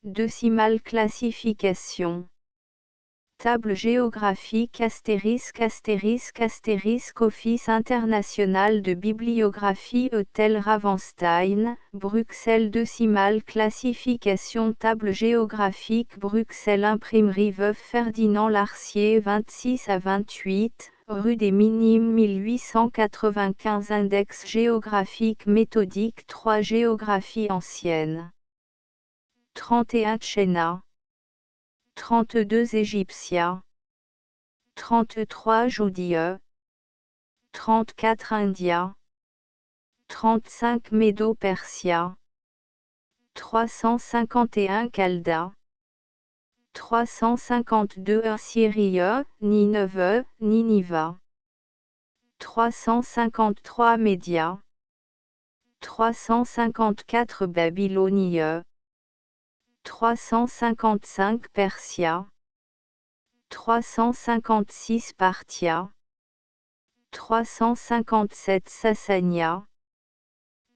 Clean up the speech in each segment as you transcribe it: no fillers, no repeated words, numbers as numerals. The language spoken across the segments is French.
décimale classification. Table géographique * Office international de bibliographie Hôtel Ravenstein, Bruxelles décimale classification Table géographique Bruxelles Imprimerie Veuve Ferdinand Larcier 26 à 28, rue des Minimes 1895 Index géographique méthodique 3 Géographie ancienne 31 Tchéna 32 Égyptia 33 Judée 34 India 35 Médo-Persia 351 Calda 352 Assyrie, Nineveh, Niniva 353 Média 354 Babylonie 355 Persia 356 Parthia 357 Sassania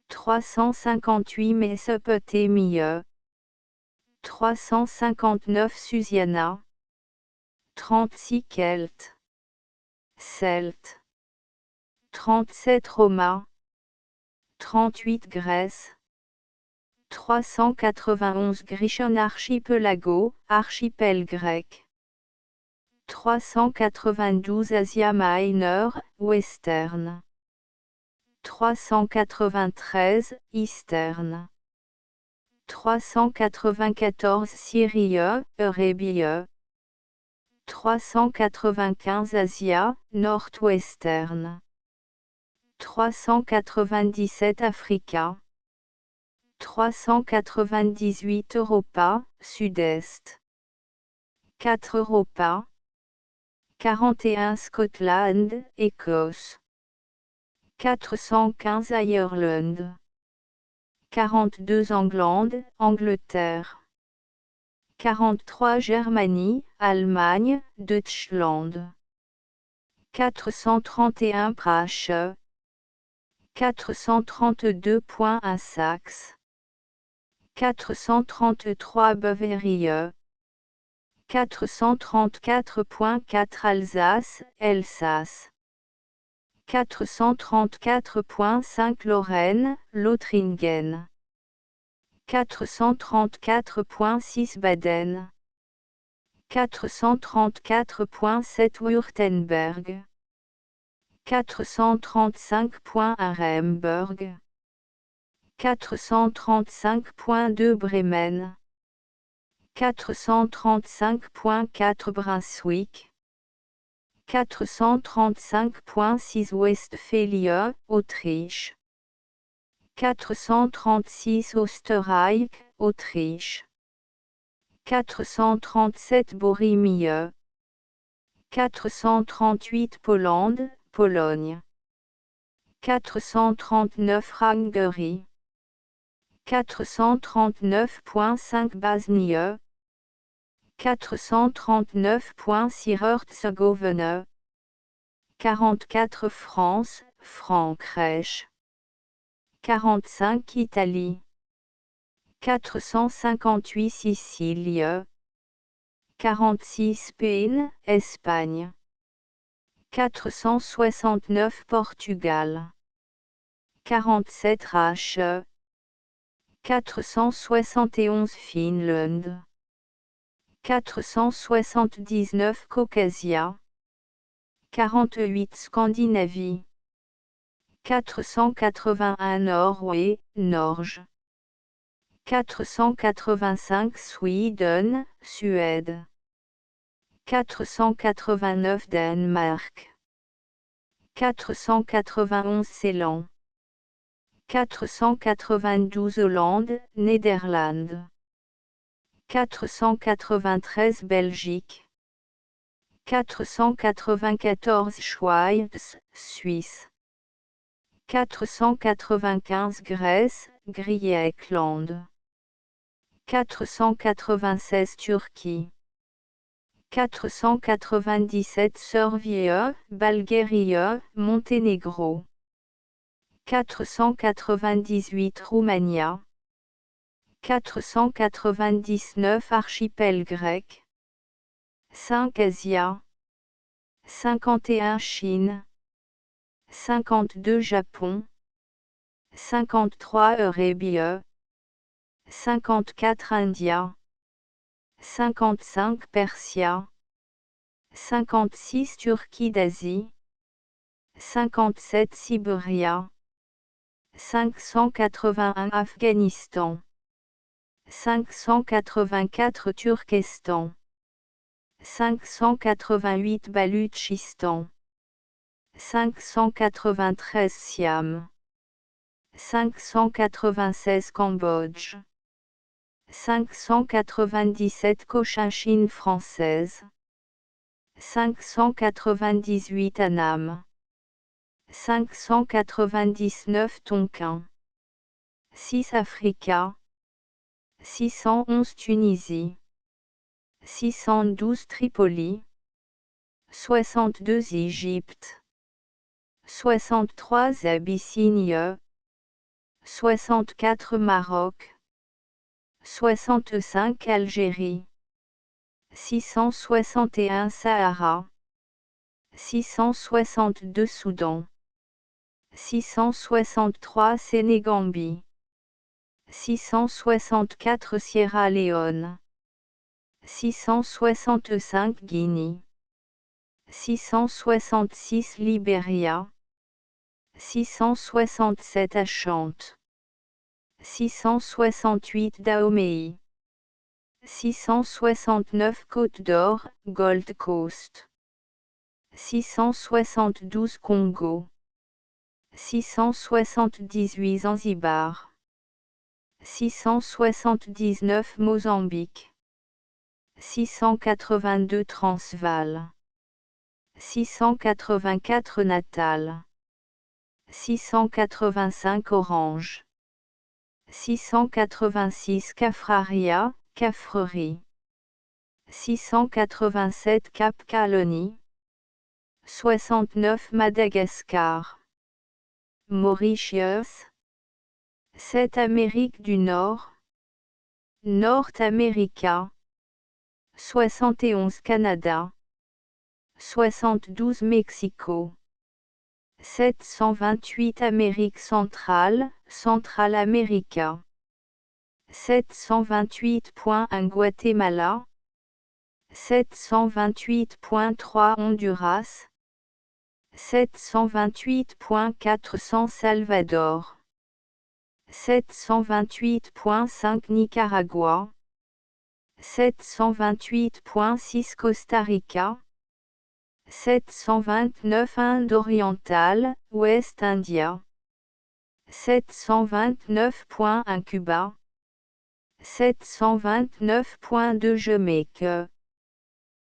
358 Mésopotamie 359 Susiana 36 Celtes 37 Roma 38 Grèce 391 Grecian Archipelago, archipel grec 392 Asia Minor, Western 393 Eastern 394 Syrie, Eurébie 395 Asia, Nord-Western 397 Africa 398 Europa, Sud-Est 4 Europa 41 Scotland, Écosse 415 Ireland 42 England, Angleterre 43 Germanie, Allemagne, Deutschland 431 Prache 432.1 Saxe 433 Bavarie 434.4 Alsace, Elsace 434.5 Lorraine, Lothringen 434.6 Baden 434.7 Württemberg 435.1 Remberg 435.2 Bremen 435.4 Brunswick 435.6 Westphalie, Autriche 436 Österreich, Autriche 437 Bohémie 438 Pologne, Pologne 439 Hongrie 439.5 Bosnie 439.6 Herzégovine 44 France, Frankreich 45 Italie 458 Sicile 46 Spain, Espagne 469 Portugal 47 Rache 471 Finlande 479 Caucasia 48 Scandinavie 481 Norway, Norge 485 Sweden, Suède 489 Danemark 491 Ceylan 492 Hollande, Néderlande 493 Belgique 494 Schweiz, Suisse 495 Grèce, Griechlande 496 Turquie 497 Serbie, Bulgarie, Monténégro 498 Roumania 499 archipels grecs, 5 Asia, 51 Chine, 52 Japon, 53 Eurébie, 54 India, 55 Persia, 56 Turquie d'Asie, 57 Sibéria, 581 Afghanistan, 584 Turkestan, 588 Baloutchistan, 593 Siam, 596 Cambodge, 597 Cochinchine française, 598 Annam, 599 Tonkin, 6 Africa, 611 Tunisie, 612 Tripoli, 62 Égypte, 63 Abyssinie, 64 Maroc, 65 Algérie, 661 Sahara, 662 Soudan, 663 Sénégambie, 664 Sierra Leone, 665 Guinée, 666 Libéria, 667 Achante, 668 Dahomey, 669 Côte d'Or, Gold Coast, 672 Congo, 678 Zanzibar, 679 Mozambique, 682 Transvaal, 684 Natal, 685 Orange, 686 Kaffraria, Kaffrerie, 687 Cap Colony, 69 Madagascar, Mauritius, 7 Amérique du Nord, North America, 71 Canada, 72 Mexico, 728 Amérique centrale, Central America, 728.1 Guatemala, 728.3 Honduras, 728.400 Salvador, 728.5 Nicaragua, 728.6 Costa Rica, 729 Inde orientale, Ouest India, 729.1 Cuba, 729.2 Jamaïque,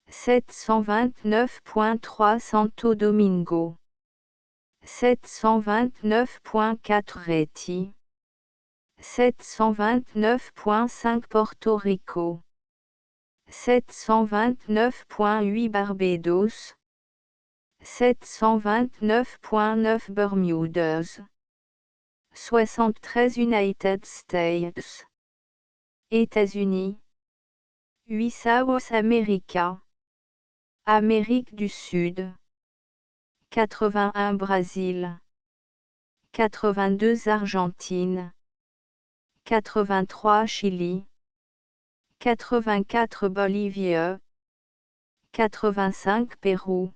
729.3 Santo Domingo, 729.4 Haïti, 729.5 Porto Rico, 729.8 Barbados, 729.9 Bermudas, 73 United States, États-Unis, 8 South America, Amérique du Sud, 81 Brésil, 82 Argentine, 83 Chili, 84 Bolivie, 85 Pérou,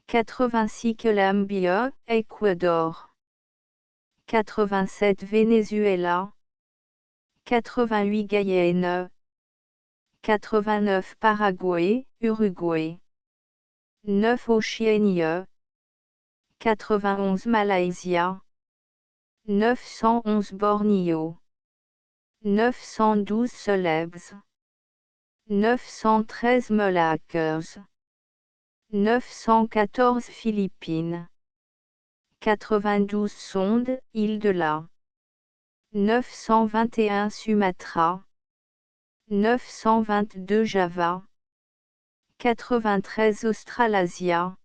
86 Colombie, Équateur, 87 Venezuela, 88 Guyane, 89 Paraguay, Uruguay, 9 Océanie, 91 Malaysia, 911 Bornéo, 912 Celebes, 913 Molucas, 914 Philippines, 92 Sonde, île de la, 921 Sumatra, 922 Java, 93 Australasia,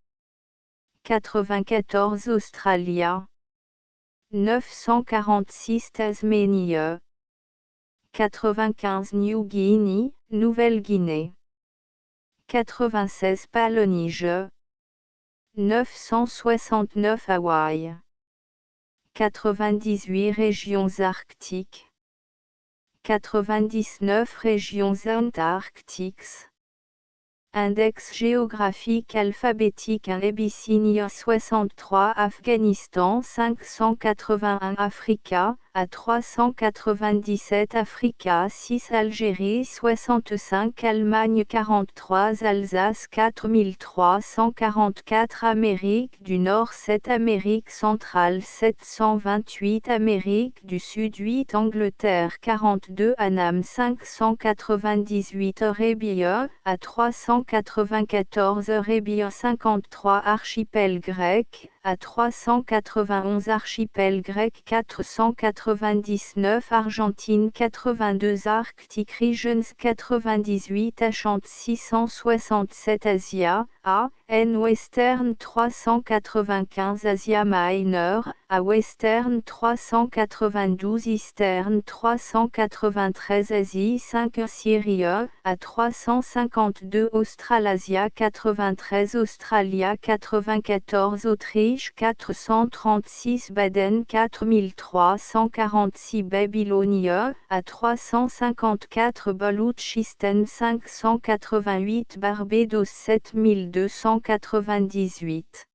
94 Australia, 946 Tasmanie, 95 New Guinea, Nouvelle-Guinée. 96 Polynésie. 969 Hawaï. 98 régions arctiques. 99 régions antarctiques. Index géographique alphabétique Abyssinie 63 Afghanistan 581 Africa, à 397 Africa 6 Algérie 65 Allemagne 43 Alsace 4344 Amérique du Nord 7 Amérique centrale 728 Amérique du Sud 8 Angleterre 42 Annam 598 Eurébia, à 394 Eurébia 53 Archipel grec, à 391 Archipel grec 499 Argentine 82 Arctic Regions 98 Achante 667 Asia, N Western 395 Asia Minor, à Western 392 Eastern 393 Asie 5 Syria, à 352 Australasia 93 Australia 94 Autriche 436 Baden 4346 Babylonia, à 354 Baloutchistan 588 Barbados 7298.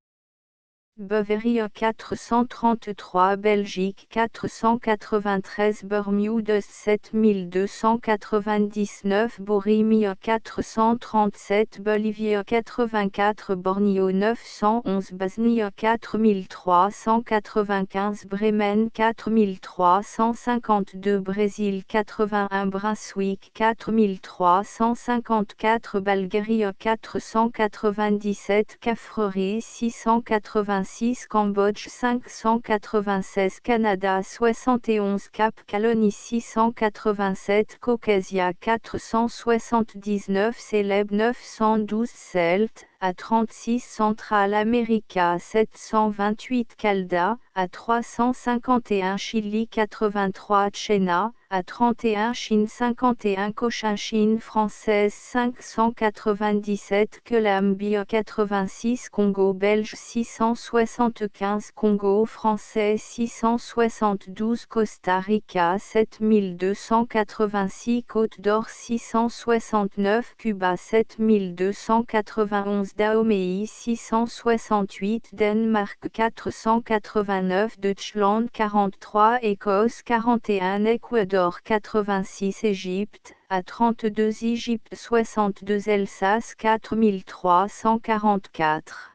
Bavaria 433 Belgique 493 Bermudes 7299 Borimia 437 Bolivie 84 Bornéo 911 Bosnie 4395 Bremen 4352 Brésil 81 Brunswick 4354 Bulgarie 497 Cafrerie 686 Cambodge 596 Canada 71 Cap Calédonie 687 Caucasia 479 Célèbes 912 Celte, à 36 Central America 728 Calda, à 351 Chili 83 Tchéna, à 31 Chine 51 Cochinchine française 597 Colombie 86 Congo belge 675 Congo français 672 Costa Rica 7286 Côte d'Or 669 Cuba 7291 Dahomey 668 Danemark 489 Deutschland 43 Écosse 41 Équateur 86 Égypte, à 32 Égypte 62 Alsace 4344.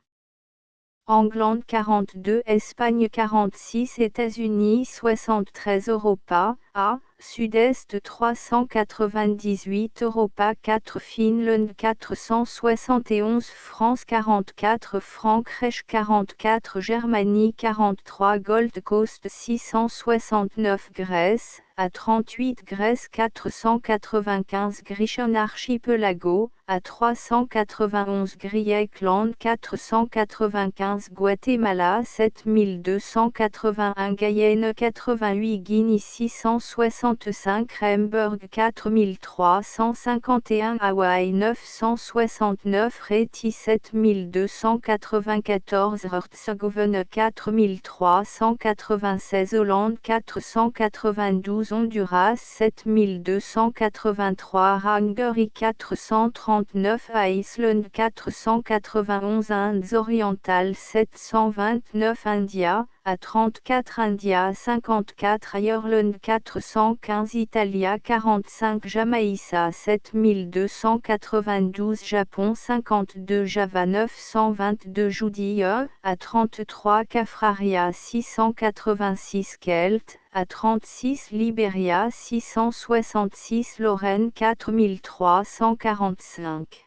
Angleterre 42 Espagne 46 États-Unis 73 Europa, Sud-Est 398 Europa 4 Finlande 471 France 44 Francreich 44 Germanie 43 Gold Coast 669 Grèce, à 38 Grèce 495 Grecian Archipelago, à 391 Griecland 495 Guatemala 7281 Guyane 88 Guinée 665 Remberg 4351 Hawaï 969 Haïti 7294 Herzégovine 4396 Hollande 492 Honduras 7283 Hongrie 439 Islande 491 Indes orientales 729 India, à 34 India 54 Ireland 415 Italia 45 Jamaïca 7292 Japon 52 Java 922 Judea, à 33 Cafraria 686 Kelt, à 36 Libéria 666 Lorraine 4345.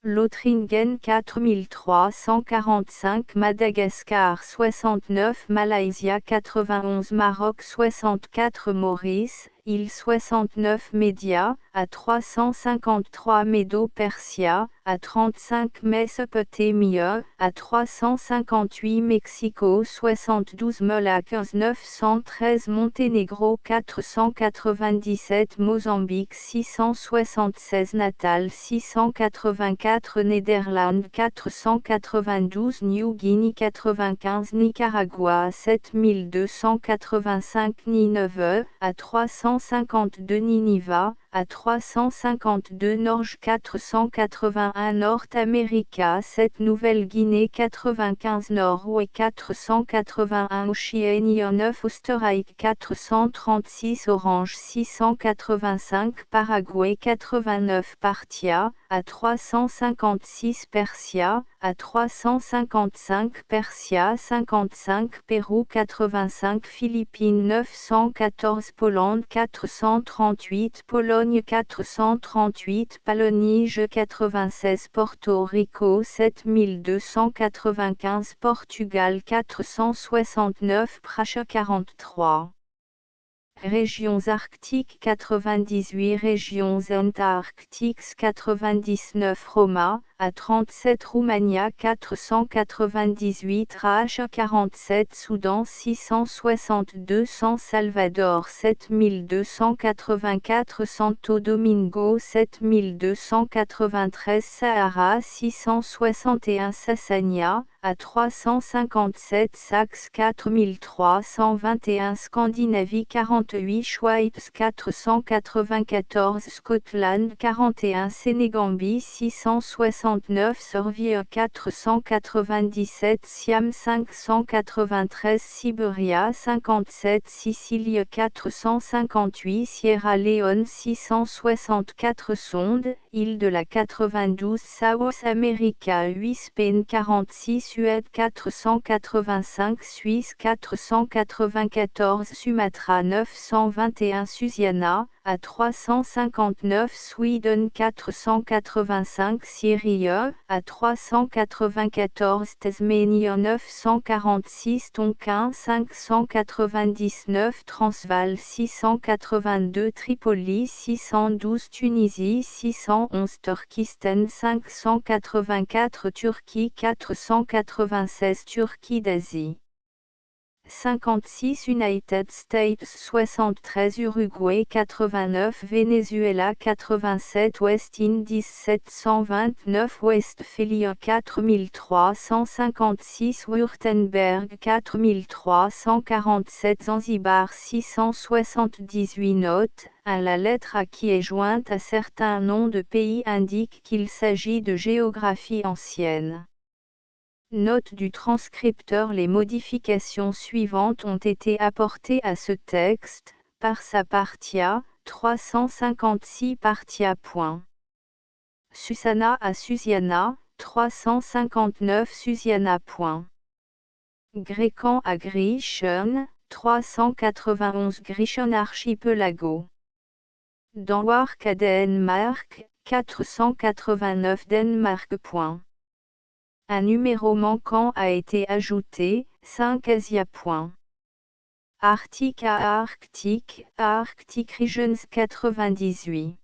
Lothringen 4345 Madagascar 69 Malaysia 91 Maroc 64 Maurice, île 69 Média, à 353 Médo-Persia, à 35 Mésopotamie, à 358 Mexico 72 Moluques 913 Monténégro 497 Mozambique 676 Natal 684 Néderlandes 492 New Guinea 95 Nicaragua 7285 Nineveh, à 352 Niniva, à 352 Norge 481 North America 7 Nouvelle-Guinée 95 Norway 481 Océanie 9 Österreich 436 Orange 685 Paraguay 89 Parthia, à 356 Persia, à 355 Persia 55 Pérou 85 Philippines 914 Pologne 438 Pologne 438 Palonige 96 Porto Rico 7295 Portugal 469 Prache 43 Régions arctiques 98 Régions antarctiques 99 Roma, à 37 Roumania 498 Rache 47 Soudan 662 San Salvador 7284 Santo Domingo 7293 Sahara 661 Sassania, à 357 Saxe 4321 Scandinavie 48 Schweiz 494 Scotland 41 Sénégambie 669 Serbie 497 Siam 593 Siberia 57 Sicile 458 Sierra Leone 664 Sonde, île de la 92 South America 8 Spain 46 Suède 485 Suisse 494 Sumatra 921 Susiana, à 359 Sweden 485 Syrie, à 394 Tasmanie 946 Tonkin 599 Transvaal 682 Tripoli 612 Tunisie 611 Turkistan 584 Turquie 496 Turquie d'Asie 56 United States 73 Uruguay 89 Venezuela 87 West Indies 729 Westphalie 4356 Württemberg 4347 Zanzibar 678 Notes, la lettre A qui est jointe à certains noms de pays indique qu'il s'agit de géographie ancienne. Note du transcripteur: les modifications suivantes ont été apportées à ce texte, par sa Parthia, 356 Parthia. Susanna à Susiana, 359 Susiana. Grécan à Grishon, 391 Grishon Archipelago. Danmark à Denmark, 489 Denmark. Un numéro manquant a été ajouté, 5 Asia. Arctique à Arctique, Arctic Regions 98.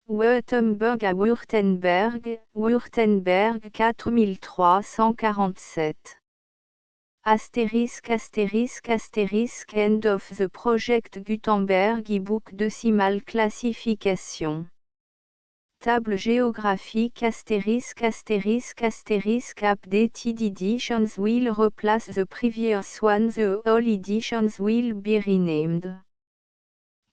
Württemberg à Württemberg, Württemberg 4347. Astérisque astérisque astérisque End of the Project Gutenberg e-book decimal classification. Table géographique astérisque astérisque astérisque updated editions will replace the previous one. The all editions will be renamed.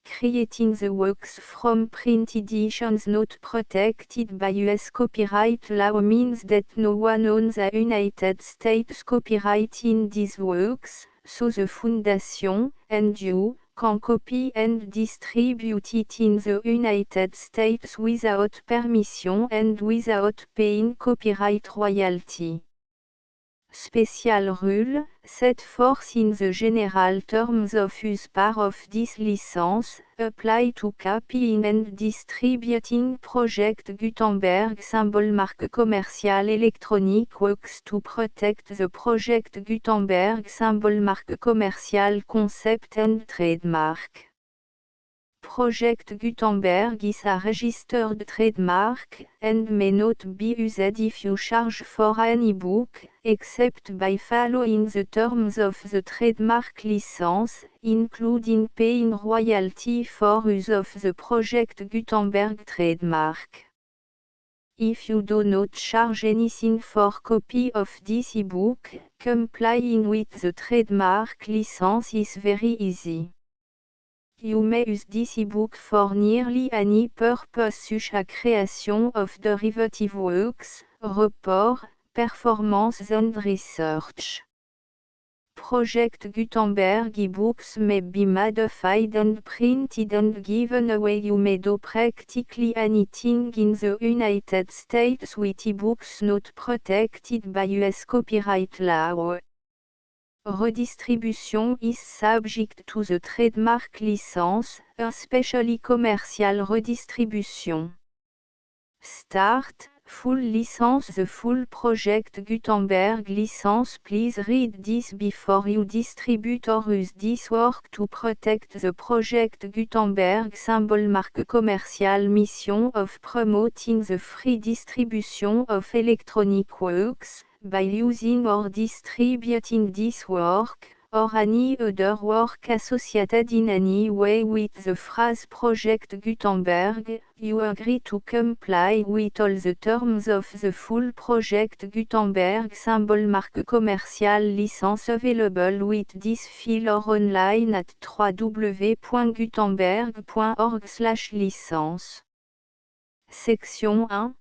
Creating the works from print editions not protected by US copyright law means that no one owns the United States copyright in these works, so the Foundation, and you, can copy and distribute it in the United States without permission and without paying copyright royalty. Special rule, set forth in the general terms of use part of this license, apply to copying and distributing Project Gutenberg symbol marque commercial electronic works to protect the Project Gutenberg symbol marque commercial concept and trademark. Project Gutenberg is a registered trademark, and may not be used if you charge for an ebook, except by following the terms of the trademark license, including paying royalty for use of the Project Gutenberg trademark. If you do not charge anything for copy of this ebook, complying with the trademark license is very easy. You may use this ebook for nearly any purpose such as creation of derivative works, report, performance and research. Project Gutenberg ebooks may be modified and printed and given away. You may do practically anything in the United States with ebooks not protected by US copyright law. Redistribution is subject to the trademark license, especially commercial redistribution. Start, full license. The full Project Gutenberg license. Please read this before you distribute or use this work to protect the Project Gutenberg symbol mark. Commercial mission of promoting the free distribution of electronic works, by using or distributing this work, or any other work associated in any way with the phrase Project Gutenberg, you agree to comply with all the terms of the full Project Gutenberg symbol mark commercial license available with this file or online at www.gutenberg.org/licence. Section 1.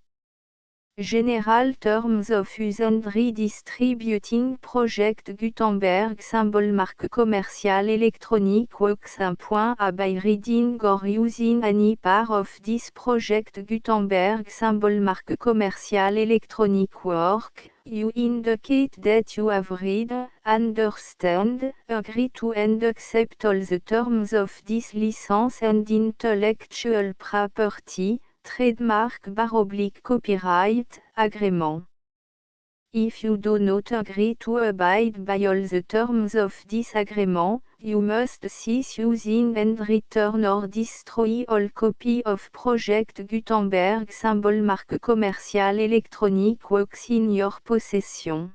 General Terms of Use and Redistributing Project Gutenberg symbol mark commercial electronic works. 1.a By reading or using any part of this Project Gutenberg symbol mark commercial electronic work, you indicate that you have read, understand, agree to and accept all the terms of this license and intellectual property, trademark / copyright, agreement. If you do not agree to abide by all the terms of this agreement, you must cease using and return or destroy all copy of Project Gutenberg symbol mark commercial electronic works in your possession.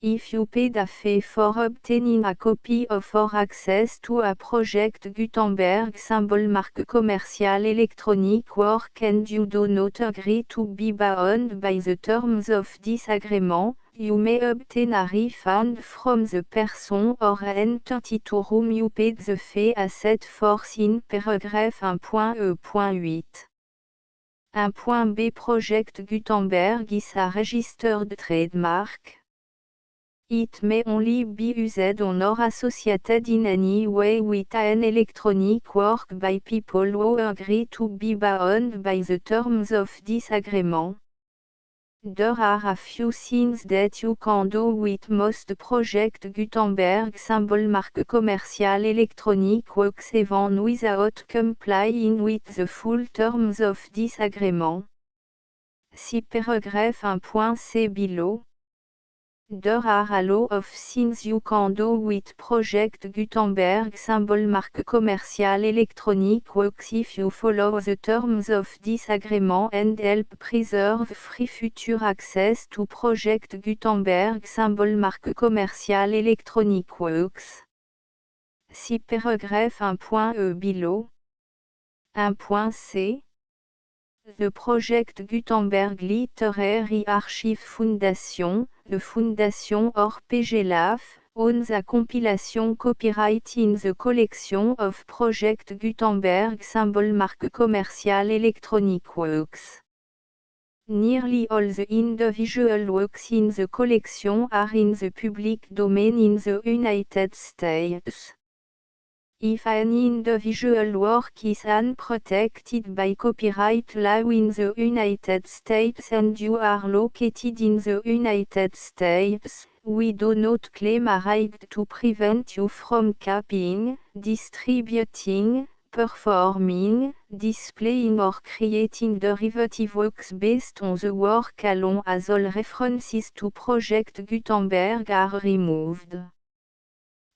If you paid a fee for obtaining a copy of or access to a Project Gutenberg symbol mark commercial electronic work and you do not agree to be bound by the terms of this agreement, you may obtain a refund from the person or entity to whom you paid the fee as set forth in paragraph 1.e.8. 1.b Project Gutenberg is a registered trademark. It may only be used on or associated in any way with an electronic work by people who agree to be bound by the terms of this agreement. There are a few things that you can do with most Project Gutenberg symbol mark commercial electronic works even without complying with the full terms of this agreement. See paragraph 1.c below. There are a lot of things you can do with Project Gutenberg symbol mark commercial electronic works if you follow the terms of this agreement and help preserve free future access to Project Gutenberg symbol mark commercial electronic works. See paragraph 1.e below. 1.c The Project Gutenberg Literary Archive Foundation, the Foundation or PGLAF, owns a compilation copyright in the collection of Project Gutenberg symbol mark commercial electronic works. Nearly all the individual works in the collection are in the public domain in the United States. If an individual work is unprotected by copyright law in the United States and you are located in the United States, we do not claim a right to prevent you from copying, distributing, performing, displaying or creating derivative works based on the work alone as all references to Project Gutenberg are removed.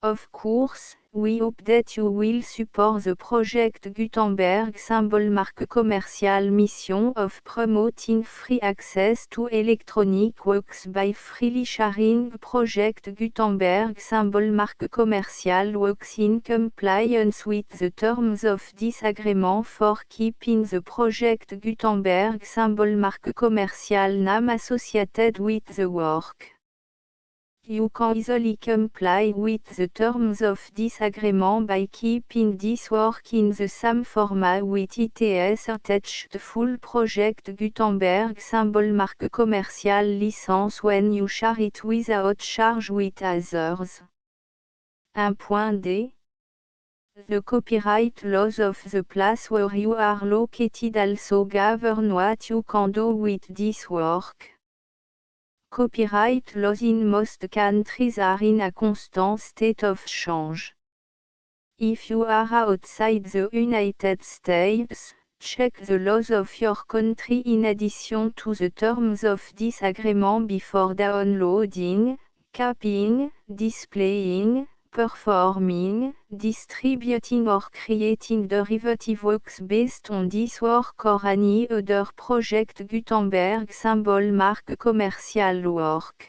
Of course, We hope that you will support the project Gutenberg symbol marque commercial mission of promoting free access to electronic works by freely sharing project Gutenberg symbol marque commercial works in compliance with the terms of this agreement for keeping the project Gutenberg symbol marque commercial name associated with the work. You can easily comply with the terms of this agreement by keeping this work in the same format with its attached full project Gutenberg symbol marque commercial license when you share it without charge with others. 1.d. The copyright laws of the place where you are located also govern what you can do with this work. Copyright laws in most countries are in a constant state of change. If you are outside the United States, check the laws of your country in addition to the terms of this agreement before downloading, copying, displaying, performing, distributing or creating derivative works based on this work or any other project Gutenberg symbol marque commercial work.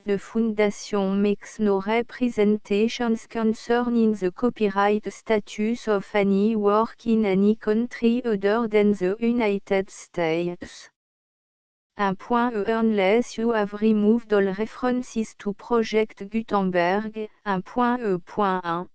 The Foundation makes no representations concerning the copyright status of any work in any country other than the United States. 1.e Unless you have removed all references to Project Gutenberg. 1.e.1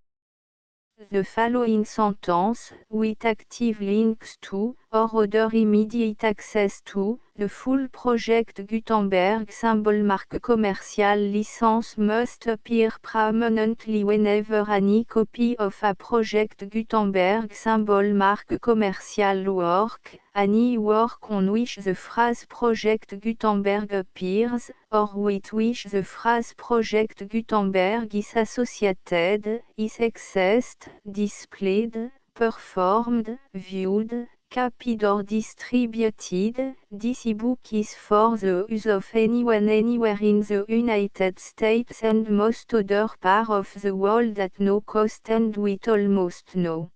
The following sentence, with active links to, or other immediate access to, the full Project Gutenberg symbol marque commercial license must appear prominently whenever any copy of a Project Gutenberg symbol marque commercial work, any work on which the phrase Project Gutenberg appears, or with which the phrase Project Gutenberg is associated, is accessed, displayed, performed, viewed, copied or distributed. This ebook is for the use of anyone anywhere in the United States and most other parts of the world at no cost and with almost no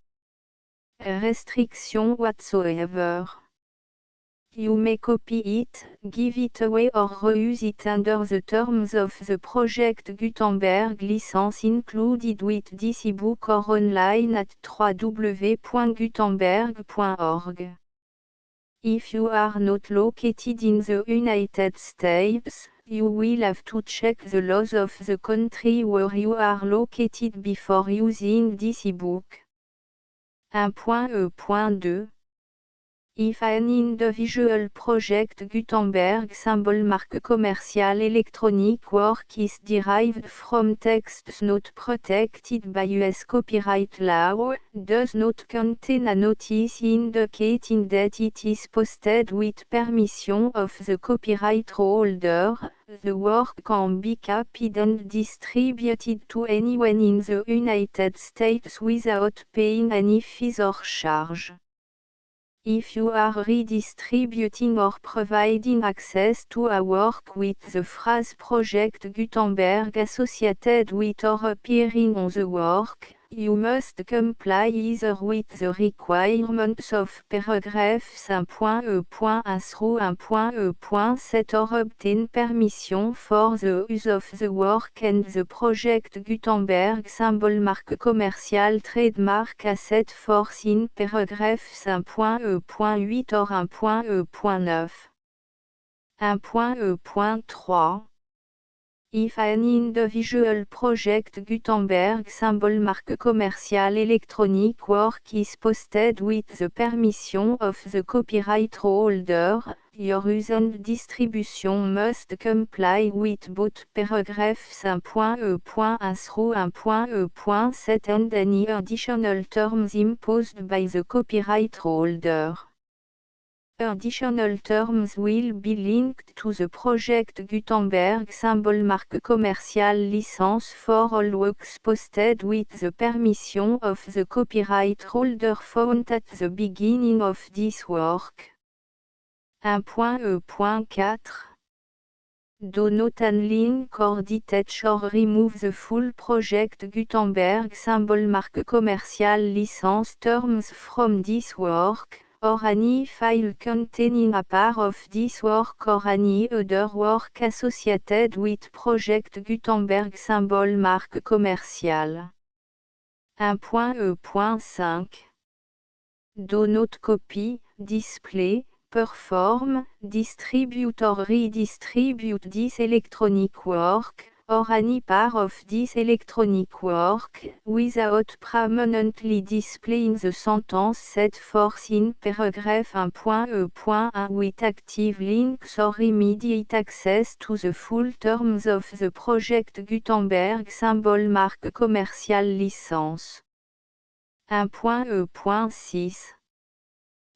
restriction whatsoever. You may copy it, give it away or reuse it under the terms of the Project Gutenberg license included with this ebook or online at www.gutenberg.org. If you are not located in the United States, you will have to check the laws of the country where you are located before using this ebook. 1.e.2 If an individual Project Gutenberg symbol marque commercial electronic work is derived from texts not protected by US copyright law, does not contain a notice indicating that it is posted with permission of the copyright holder, the work can be copied and distributed to anyone in the United States without paying any fees or charge. If you are redistributing or providing access to a work with the phrase Project Gutenberg associated with or appearing on the work, you must comply either with the requirements of paragraphs 1.e.1 through 1.e.7 or obtain permission for the use of the work and the Project Gutenberg symbol marque commercial trademark asset force in paragraphs 1.e.8 or 1.e.9. 1.e.3 If an individual Project Gutenberg symbol marque commercial electronic work is posted with the permission of the copyright holder, your use and distribution must comply with both paragraphs 1.e.1 through 1.e.7 and any additional terms imposed by the copyright holder. Additional terms will be linked to the Project Gutenberg symbol marque commercial license for all works posted with the permission of the copyright holder found at the beginning of this work. 1.e.4 Do not unlink or detach or remove the full project Gutenberg symbol marque commercial license terms from this work, or any file containing a part of this work or any other work associated with project Gutenberg symbol marque commercial. 1.E.5 Do not copy, display, perform, distribute or redistribute this electronic work, or any part of this electronic work, without permanently displaying the sentence set forth in paragraph 1.E.1 with active links or immediate access to the full terms of the project Gutenberg symbol marque commercial license. 1.E.6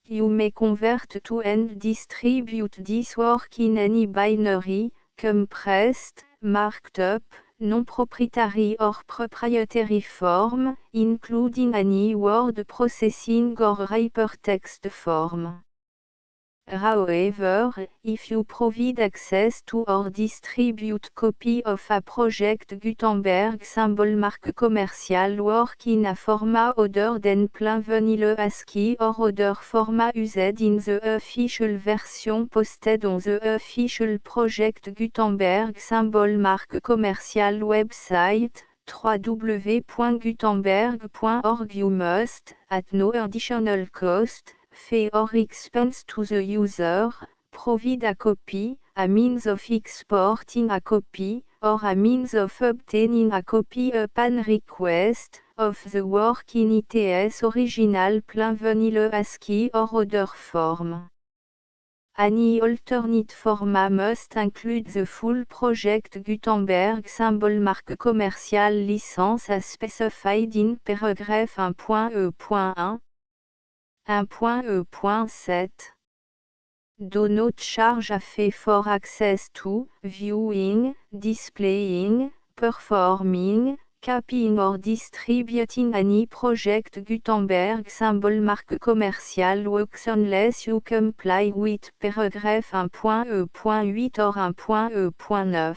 You may convert to and distribute this work in any binary, compressed, marked up, non-proprietary or proprietary form, including any word processing or hypertext form. However, if you provide access to or distribute copy of a project Gutenberg symbol marque commercial work in a format other than plain vanilla ASCII or other format used in the official version posted on the official project Gutenberg symbol marque commercial website, www.gutenberg.org you must, at no additional cost, fee or expense to the user, provide a copy, a means of exporting a copy, or a means of obtaining a copy upon request, of the work in its original plain vanilla ASCII or other form. Any alternate format must include the full project Gutenberg symbol marque commercial license as specified in paragraph 1.E.1. 1.E.7 Do not charge a fee for access to, viewing, displaying, performing, copying or distributing any project Gutenberg symbol marque commercial works unless you comply with paragraph 1.E.8 or 1.E.9.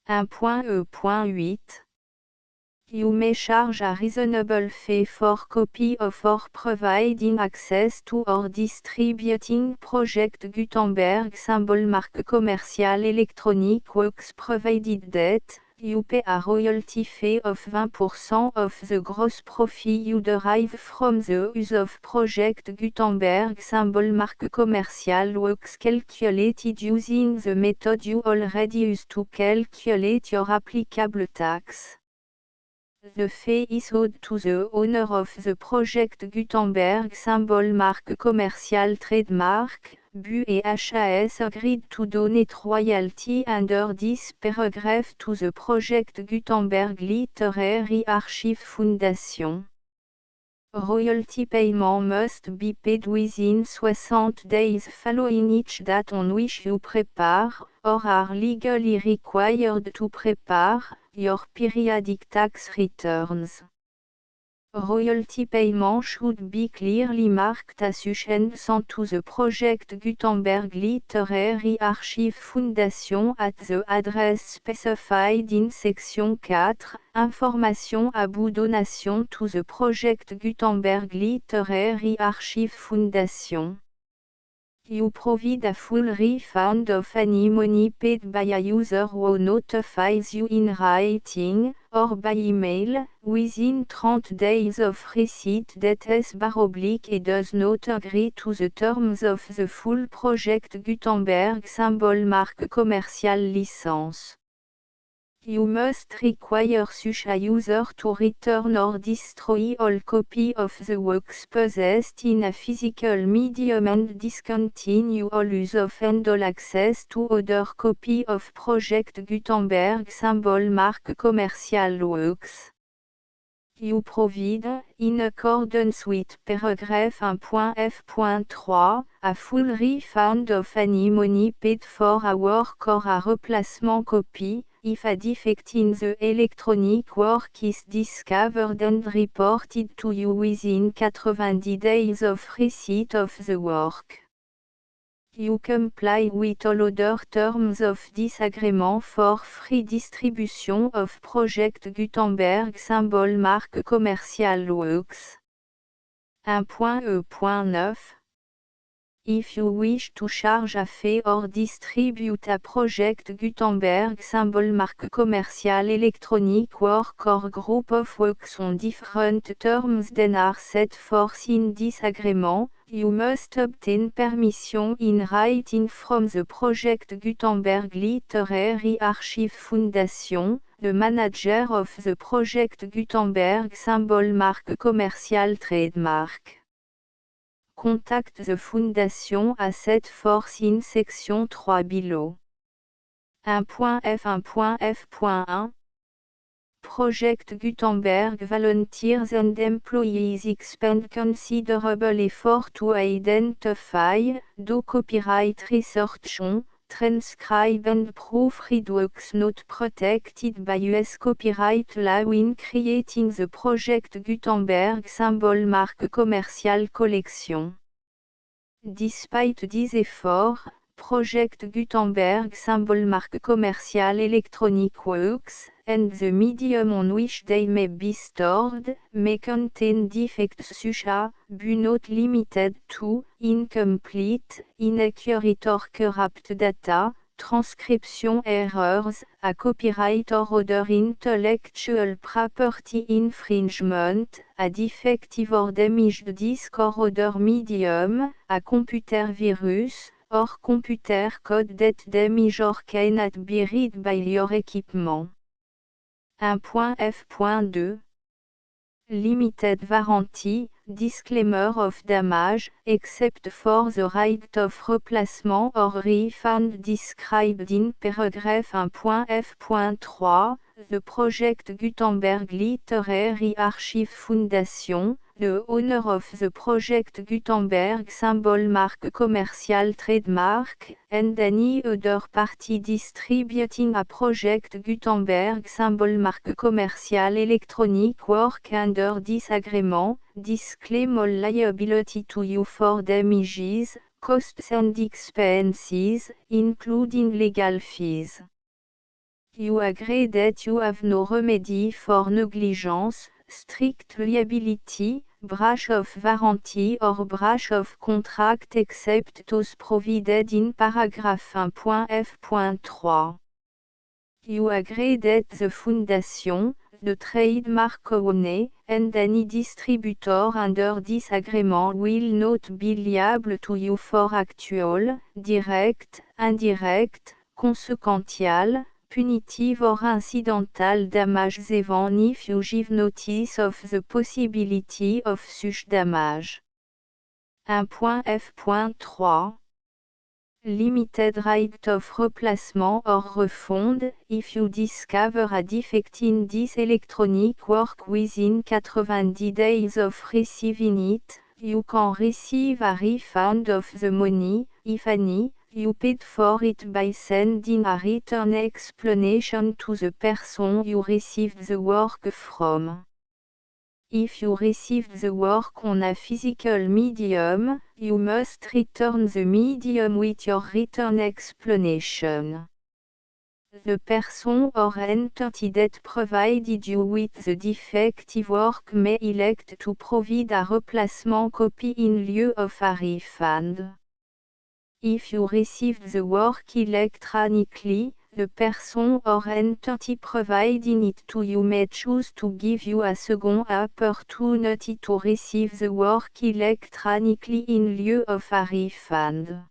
1.E.8 You may charge a reasonable fee for copy of or providing access to or distributing project Gutenberg symbol marque commercial electronic works provided that you pay a royalty fee of 20% of the gross profit you derive from the use of project Gutenberg symbol marque commercial works calculated using the method you already use to calculate your applicable tax. The fee is owed to the owner of the project Gutenberg symbol marque commercial trademark, BU et HAS agreed to donate royalty under this paragraph to the project Gutenberg Literary Archive Foundation. Royalty payment must be paid within 60 days following each date on which you prepare, or are legally required to prepare, your periodic tax returns. Royalty payment should be clearly marked association to the project Gutenberg Literary Archive Foundation at the address specified in section 4, Information about donation to the project Gutenberg Literary Archive Foundation. You provide a full refund of any money paid by a user who notifies you in writing, or by email, within 30 days of receipt that // does not agree to the terms of the full project Gutenberg symbol marque commercial license. You must require such a user to return or destroy all copy of the works possessed in a physical medium and discontinue all use of and all access to other copy of project Gutenberg symbol marque commercial works. You provide, in accordance with paragraph 1.f.3, a full refund of any money paid for a work or a replacement copy, if a defect in the electronic work is discovered and reported to you within 90 days of receipt of the work. You comply with all other terms of this agreement for free distribution of Project Gutenberg symbol marque commerciale Works. 1.E.9 If you wish to charge a fee or distribute a Project Gutenberg symbol marque commerciale electronic work or group of works on different terms than are set forth in this agreement, you must obtain permission in writing from the Project Gutenberg Literary Archive Foundation, the manager of the Project Gutenberg symbol marque commerciale trademark. Contact the Foundation à set forth in section 3 below. 1.f1.f.1 Project Gutenberg volunteers and employees expend considerable effort to identify, do copyright research on, transcribe and proofread works not protected by US copyright law in creating the Project Gutenberg symbol marque commerciale collection. Despite these efforts, Project Gutenberg symbol marque commerciale electronic works, and the medium on which they may be stored, may contain defects such as, but not limited to, incomplete, inaccurate or corrupt data, transcription errors, a copyright or other intellectual property infringement, a defective or damaged disk or other medium, a computer virus, or computer code that damage or cannot be read by your equipment. 1.f.2 Limited warranty, disclaimer of damage, except for the right of replacement or refund described in paragraph 1.f.3, the Project Gutenberg Literary Archive Foundation, the owner of the Project Gutenberg symbol marque commerciale trademark, and any other party distributing a Project Gutenberg symbol marque commerciale electronic work under this agreement, disclaim all liability to you for damages, costs and expenses, including legal fees. You agree that you have no remedy for negligence, strict liability, breach of warranty or breach of contract except those provided in paragraph 1.f.3. You agree that the Foundation, the trademark owner, and any distributor under this agreement will not be liable to you for actual, direct, indirect, consequential, punitive or incidental damages even if you give notice of the possibility of such damage. 1.f.3 Limited right of replacement or refund, if you discover a defect in this electronic work within 90 days of receiving it, you can receive a refund of the money, if any, you paid for it by sending a written explanation to the person you received the work from. If you received the work on a physical medium, you must return the medium with your written explanation. The person or entity that provided you with the defective work may elect to provide a replacement copy in lieu of a refund. If you received the work electronically, the person or entity providing it to you may choose to give you a second opportunity to receive the work electronically in lieu of a refund.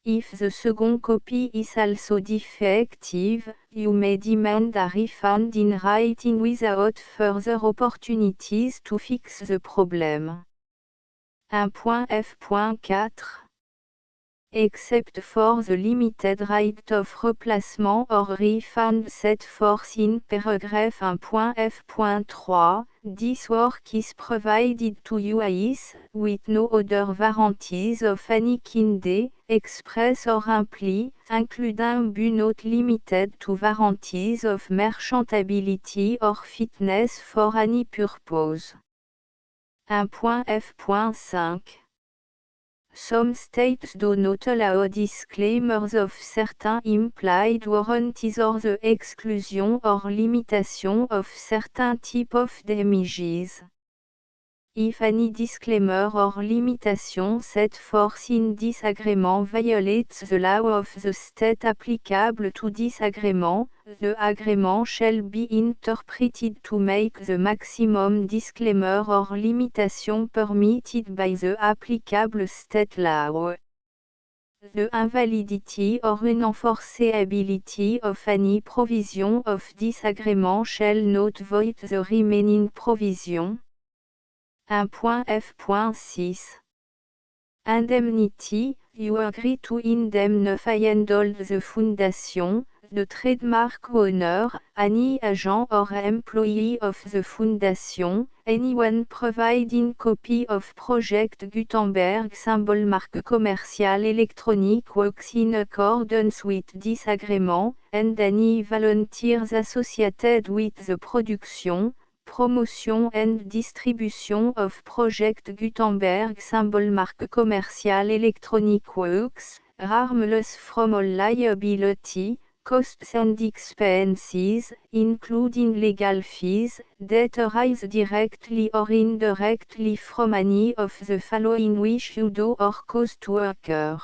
If the second copy is also defective, you may demand a refund in writing without further opportunities to fix the problem. 1.f.4 Except for the limited right of replacement or refund set forth in paragraph 1.f.3, this work is provided to you as, with no other warranties of any kind, express or implied, including but not limited to warranties of merchantability or fitness for any purpose. 1.f.5 Some states do not allow disclaimers of certain implied warranties or the exclusion or limitation of certain type of damages. If any disclaimer or limitation set forth in disagreement violates the law of the state applicable to disagreement, the agreement shall be interpreted to make the maximum disclaimer or limitation permitted by the applicable state law. The invalidity or unenforceability of any provision of disagreement shall not void the remaining provision. 1.f.6 Indemnity, you agree to indemnify and hold the foundation, the trademark owner, any agent or employee of the foundation, anyone providing copy of Project Gutenberg symbol marque commercial electronic works in accordance with this agreement, and any volunteers associated with the production, promotion and distribution of Project Gutenberg symbol marque commercial electronic works, harmless from all liability, costs and expenses, including legal fees, that arise directly or indirectly from any of the following which you do or cause to occur.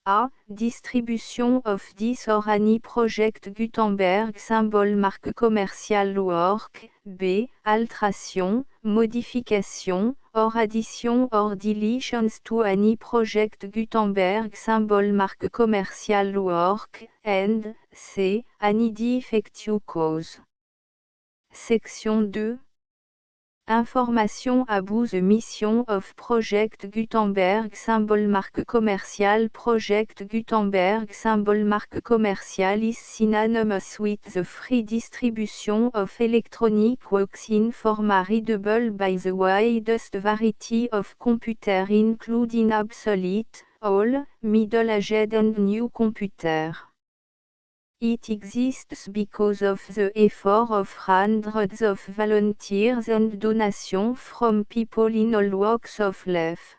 A. Distribution of this or any Project Gutenberg symbol marque commercial work. B. Alteration, modification, or addition or deletions to any Project Gutenberg symbol marque commercial work. And C. Any defective cause. Section 2. Information about the mission of Project Gutenberg symbol marque commercial. Project Gutenberg symbol marque commercial is synonymous with the free distribution of electronic works in format readable by the widest variety of computers including obsolete, old, middle-aged and new computers. It exists because of the effort of hundreds of volunteers and donations from people in all walks of life.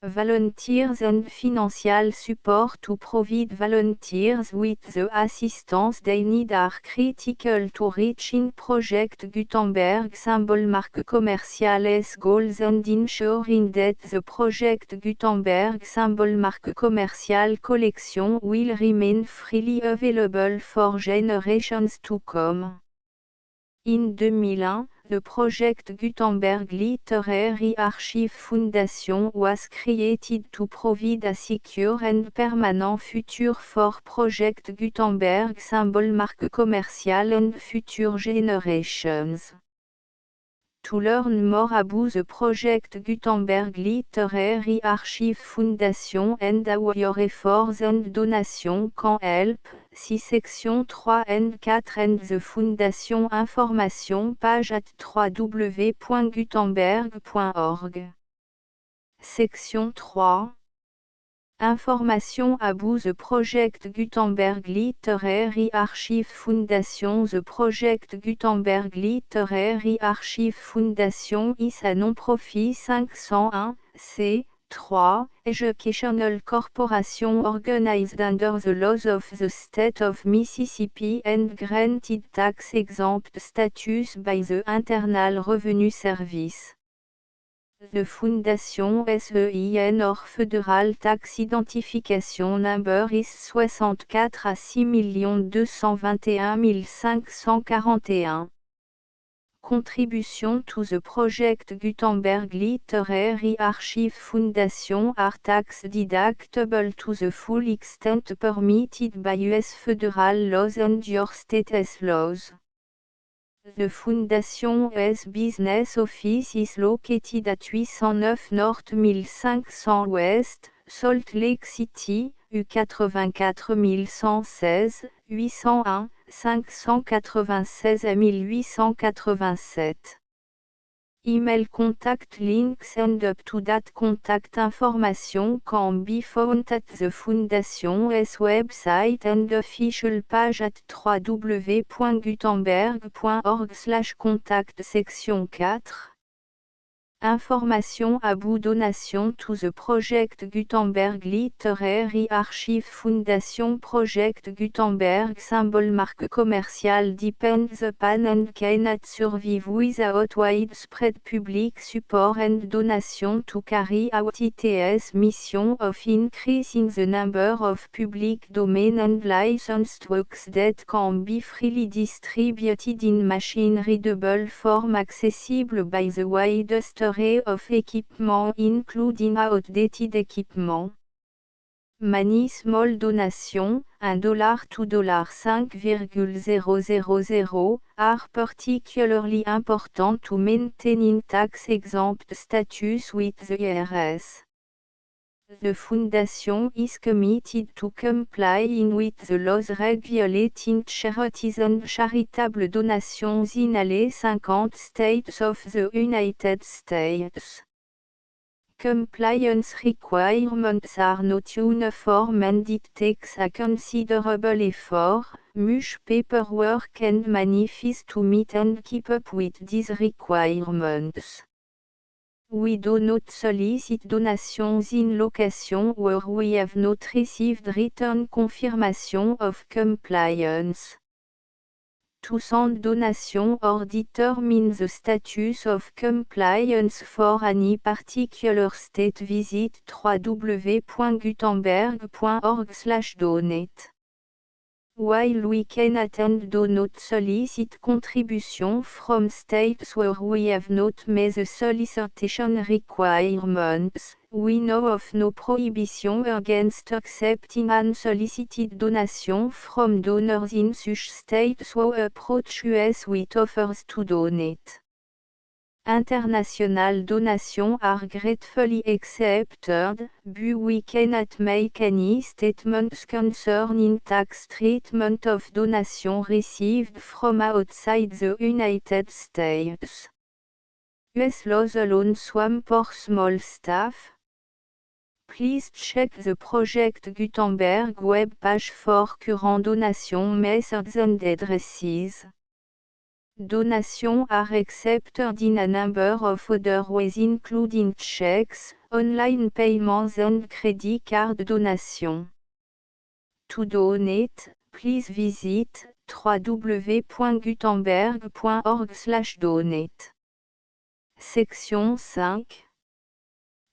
Volunteers and financial support to provide volunteers with the assistance they need are critical to reaching Project Gutenberg symbol marque commercial's goals and ensuring that the Project Gutenberg symbol marque commercial collection will remain freely available for generations to come. In 2001, the Project Gutenberg Literary Archive Foundation was created to provide a secure and permanent future for Project Gutenberg symbol marque commercial and future generations. To learn more about the Project Gutenberg Literary Archive Foundation and how your efforts and donations can help, see section 3 and 4 and the Foundation information page at www.gutenberg.org. Section 3. Information about the Project Gutenberg Literary Archive Foundation. The Project Gutenberg Literary Archive Foundation is a non-profit 501, c3, educational corporation organized under the laws of the state of Mississippi and granted tax-exempt status by the Internal Revenue Service. The Foundation SEIN or Federal Tax Identification Number is 64 à 6 221 541. Contribution to the Project Gutenberg Literary Archive Foundation are tax deductible to the full extent permitted by U.S. federal laws and your state's laws. The Foundation's business office is located at 809 North 1500 West, Salt Lake City, U84116, 801, 596 à 1887. Email contact links and up-to-date contact information can be found at the Foundation's website and official page at www.gutenberg.org/contact. Section 4. Information about donation to the Project Gutenberg Literary Archive Foundation. Project Gutenberg symbol marque commerciale depends upon and cannot survive without widespread public support and donation to carry out its mission of increasing the number of public domain and licensed works that can be freely distributed in machine-readable form accessible by the widest array of equipment including outdated equipment. Many small donation, $1 to $5,000, are particularly important to maintaining tax-exempt status with the IRS. The Foundation is committed to complying with the laws regulating charities and charitable donations in all 50 states of the United States. Compliance requirements are not uniform and it takes a considerable effort, much paperwork and money fees to meet and keep up with these requirements. We do not solicit donations in locations where we have not received written confirmation of compliance. To send donation or determine the status of compliance for any particular state, visit www.gutenberg.org/donate. While we cannot and do not solicit contribution from states where we have not met the solicitation requirements, we know of no prohibition against accepting unsolicited donation from donors in such states who approach us with offers to donate. International donations are gratefully accepted, but we cannot make any statements concerning tax treatment of donations received from outside the United States. US laws alone swamp for small staff. Please check the Project Gutenberg web page for current donation methods and addresses. Donations are accepted in a number of other ways including checks, online payments and credit card donation. To donate, please visit www.gutenberg.org/donate. Section 5.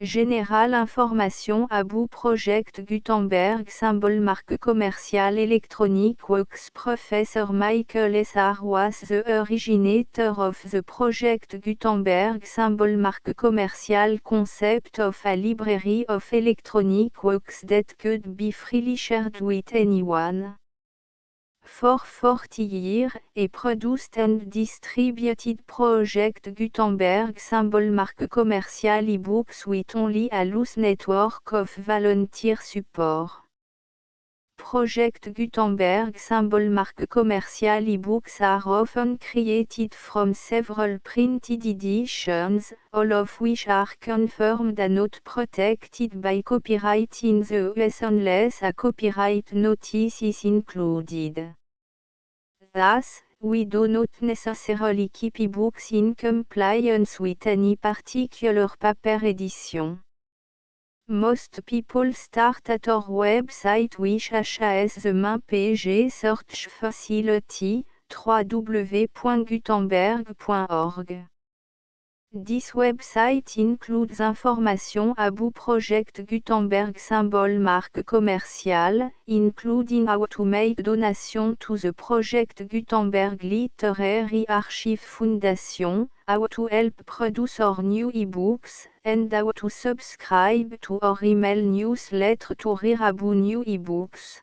Général information about Project Gutenberg symbol marque commerciale Electronic Works. Professor Michael S. R. was the originator of the Project Gutenberg symbol marque commerciale concept of a library of electronic works that could be freely shared with anyone. For 40 years, he produced and distributed Project Gutenberg symbol marque commerciale e-books with only a loose network of volunteer support. Project Gutenberg symbol marque commerciale e-books are often created from several printed editions, all of which are confirmed and not protected by copyright in the US unless a copyright notice is included. Thus, we do not necessarily keep ebooks in compliance with any particular paper edition. Most people start at our website which has the main page search facility, www.gutenberg.org. This website includes information about Project Gutenberg symbol marque commerciale, including how to make donation to the Project Gutenberg Literary Archive Foundation, how to help produce our new ebooks, and how to subscribe to our email newsletter to read about new ebooks.